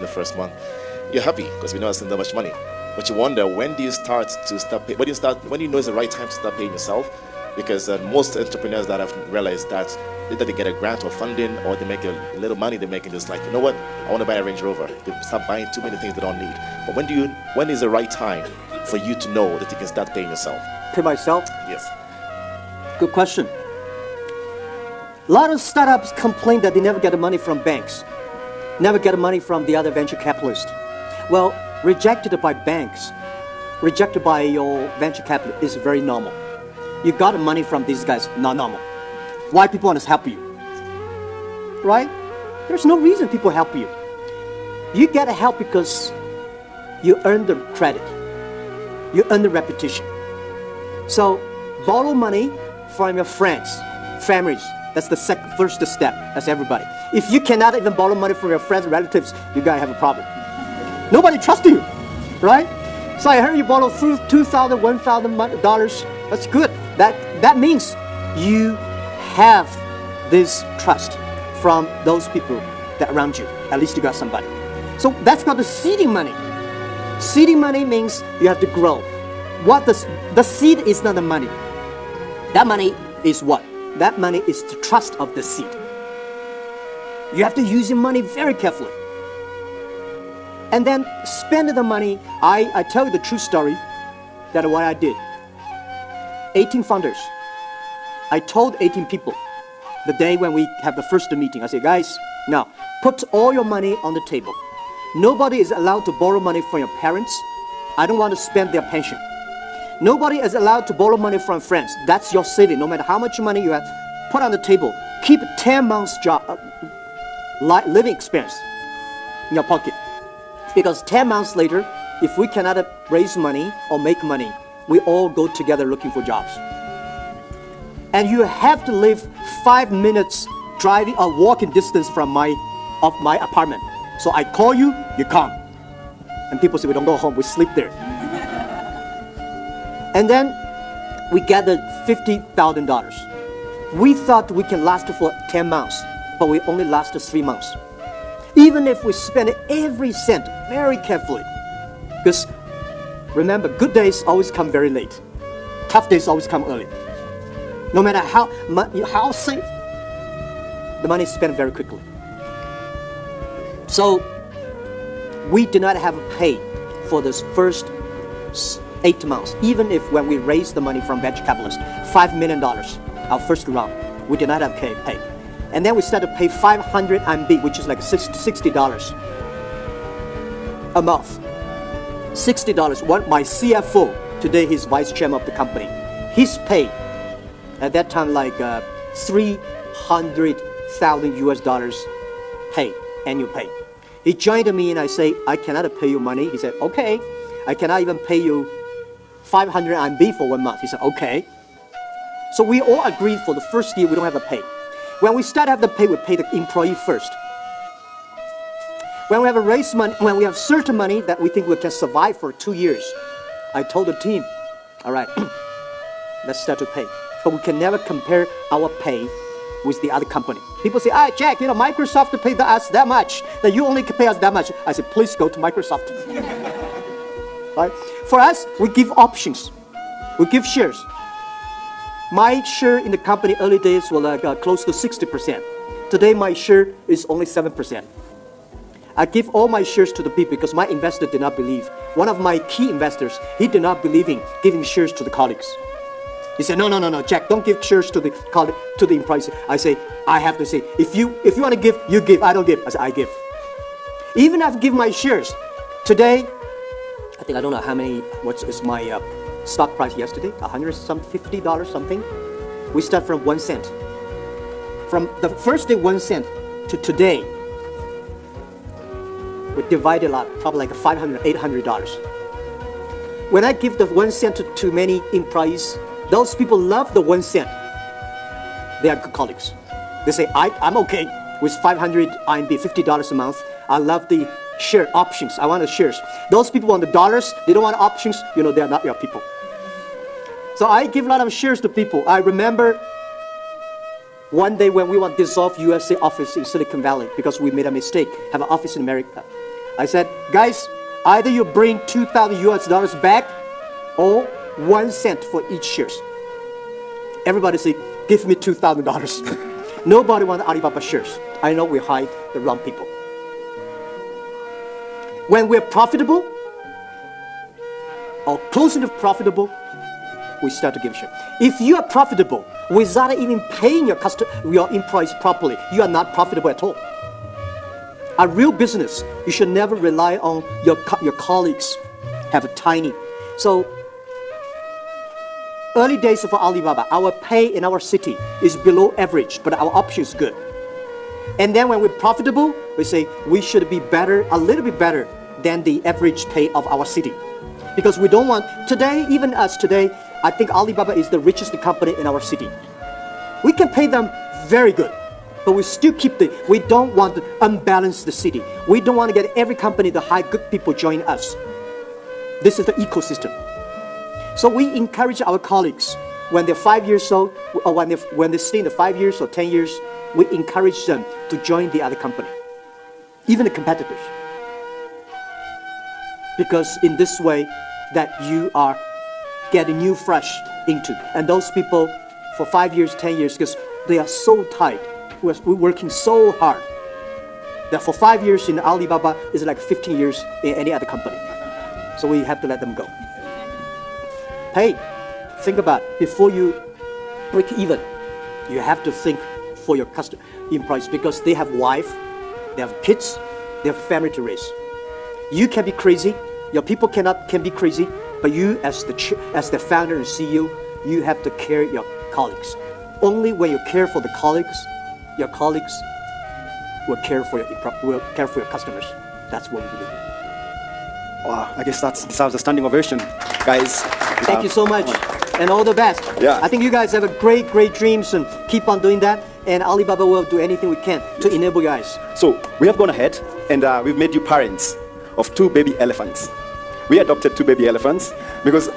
the first month, you're happy because you know it's not that much money. But you wonder, when do you start to start pay, when you know it's the right time to start paying yourself? Because most entrepreneurs that have realized that either they get a grant or funding, or they make a little money, they're making just like, you know what, I want to buy a Range Rover. They start buying too many things they don't need. But when is the right time for you to know that you can start paying yourself? Pay myself? Yes. Good question. A lot of startups complain that they never get the money from banks, never get the money from the other venture capitalists. Well, rejected by banks, rejected by your venture capital is very normal. You got the money from these guys, not normal. Why people want to help you? Right? There's no reason people help you. You get help because you earn the credit. You earn the reputation. So borrow money from your friends, families. That's the first step. That's everybody. If you cannot even borrow money from your friends and relatives, you gotta have a problem. Nobody trusts you, right? So I heard you borrow $2,000, $1,000. That's good. That means you have this trust from those people that around you. At least you got somebody. So that's called the seeding money. Seeding money means you have to grow. The seed is not the money. That money is what? That money is the trust of the seed. You have to use your money very carefully. And then spend the money. I tell you the true story that what I did. 18 founders. I told 18 people the day when we have the first meeting. I said, guys, now put all your money on the table. Nobody is allowed to borrow money from your parents. I don't want to spend their pension. Nobody is allowed to borrow money from friends. That's your saving. No matter how much money you have, put on the table. Keep 10 months job, living expense in your pocket. Because 10 months later, if we cannot raise money or make money, we all go together looking for jobs. And you have to live 5 minutes driving or walking distance from my apartment. So I call you, you come. And people say, we don't go home, we sleep there. And then we gathered $50,000. We thought we can last for 10 months, but we only lasted 3 months. Even if we spend every cent very carefully. Because remember, good days always come very late. Tough days always come early. No matter how safe, the money is spent very quickly. So we did not have a pay for this first 8 months. Even if when we raised the money from venture capitalists, $5 million, our first round, we did not have pay. And then we started to pay 500 RMB, which is like $60 a month. $60. My CFO, today he's vice chairman of the company, his pay at that time like 300,000 US dollars pay, annual pay. He joined me and I say, I cannot pay you money. He said, okay. I cannot even pay you 500 RMB for 1 month. He said, okay. So we all agreed for the first year we don't have a pay. When we start to have the pay, we pay the employee first. When we have a raise money, when we have certain money that we think we can survive for 2 years, I told the team, all right, let's start to pay. But we can never compare our pay with the other company. People say, Jack, Microsoft paid us that much, that you only can pay us that much. I said, please go to Microsoft. Right? For us, we give options. We give shares. My share in the company early days was close to 60%. Today, my share is only 7%. I give all my shares to the people because my investor did not believe. One of my key investors, he did not believe in giving shares to the colleagues. He said, no, Jack, don't give shares to the employees. I say, I have to say, if you want to give, you give. I don't give. I say, I give. Even if I give my shares, today, I don't know how many, what is my stock price yesterday, $150 something. We start from 1 cent. From the first day 1 cent to today, we divided a lot, probably like $500, $800. When I give the 1 cent to many employees, those people love the 1 cent. They are good colleagues. They say, I'm okay with 500 RMB, $50 a month. I love the share options. I want the shares. Those people want the dollars. They don't want options. They are not your people. So I give a lot of shares to people. I remember one day when we want to dissolve USA office in Silicon Valley because we made a mistake, have an office in America. I said, guys, either you bring 2,000 US dollars back or 1 cent for each shares. Everybody say, give me $2,000. Nobody wants Alibaba shares. I know we hide the wrong people. When we're profitable, or close enough profitable, we start to give shares. If you are profitable without even paying your employees properly, you are not profitable at all. A real business, you should never rely on your colleagues have a tiny. So, early days of Alibaba, our pay in our city is below average, but our option is good. And then when we're profitable, we say we should be better, a little bit better than the average pay of our city. Because we don't want, today, even us today, I think Alibaba is the richest company in our city. We can pay them very good, but we still we don't want to unbalance the city. We don't want to get every company to hire good people join us. This is the ecosystem. So we encourage our colleagues, when they're 5 years old, or when they stay in the 5 years or 10 years, we encourage them to join the other company, even the competitors. Because in this way, that you are getting new fresh into. And those people for 5 years, 10 years, because they are so tight, we're working so hard, that for 5 years in Alibaba is like 15 years in any other company. So we have to let them go. Hey, think about it. Before you break even, you have to think for your customer employees, because they have wife, they have kids, they have family to raise. You can be crazy, your people can be crazy, but you as the founder and CEO, you have to care your colleagues. Only when you care for the colleagues, your colleagues will care for your customers. That's what we believe. Wow, I guess that deserves a standing ovation, guys. Thank you so much, and all the best. Yeah. I think you guys have a great dreams, and keep on doing that. And Alibaba will do anything we can to enable you guys. So we have gone ahead, and we've made you parents of 2 baby elephants. We adopted 2 baby elephants because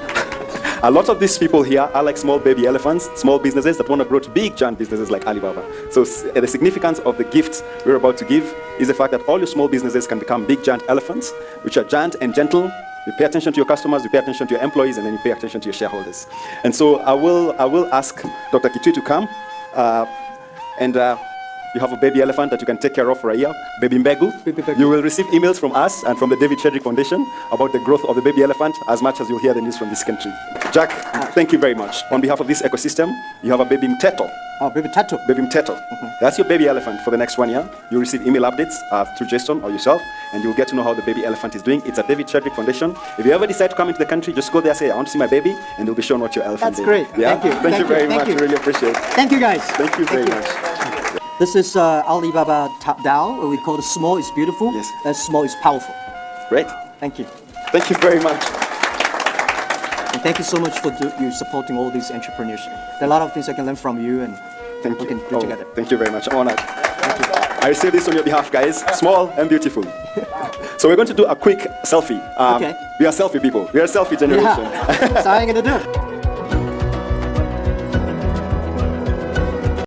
a lot of these people here are like small baby elephants, small businesses that want to grow to big giant businesses like Alibaba. So the significance of the gifts we're about to give is the fact that all your small businesses can become big giant elephants, which are giant and gentle. You pay attention to your customers, you pay attention to your employees, and then you pay attention to your shareholders. And so I will ask Dr. Kitui to come, and you have a baby elephant that you can take care of for a year, Baby Mbegu. You will receive emails from us and from the David Shedrick Foundation about the growth of the baby elephant as much as you'll hear the news from this country. Jack, thank you very much. On behalf of this ecosystem, you have a Baby Mteto. Oh, Baby Tato. Baby Mteto. That's your baby elephant for the next 1 year. You'll receive email updates through Jason or yourself, and you'll get to know how the baby elephant is doing. It's a David Shedrick Foundation. If you ever decide to come into the country, just go there, say, I want to see my baby, and you'll be shown what your elephant That's did. great. Yeah? Thank you. Thank you very much. Really appreciate it. Thank you, guys. Thank you very much. This is Alibaba top down. We call it small is beautiful. Yes. And small is powerful. Great. Thank you. Thank you very much. And thank you so much for you supporting all these entrepreneurs. There are a lot of things I can learn from you, and Thank we you. can do together. Thank you very much. I'm honored. I say this on your behalf, guys. Small and beautiful. So we're going to do a quick selfie. Okay. We are selfie people. We are a selfie generation. Yeah. That's how I'm going to do it.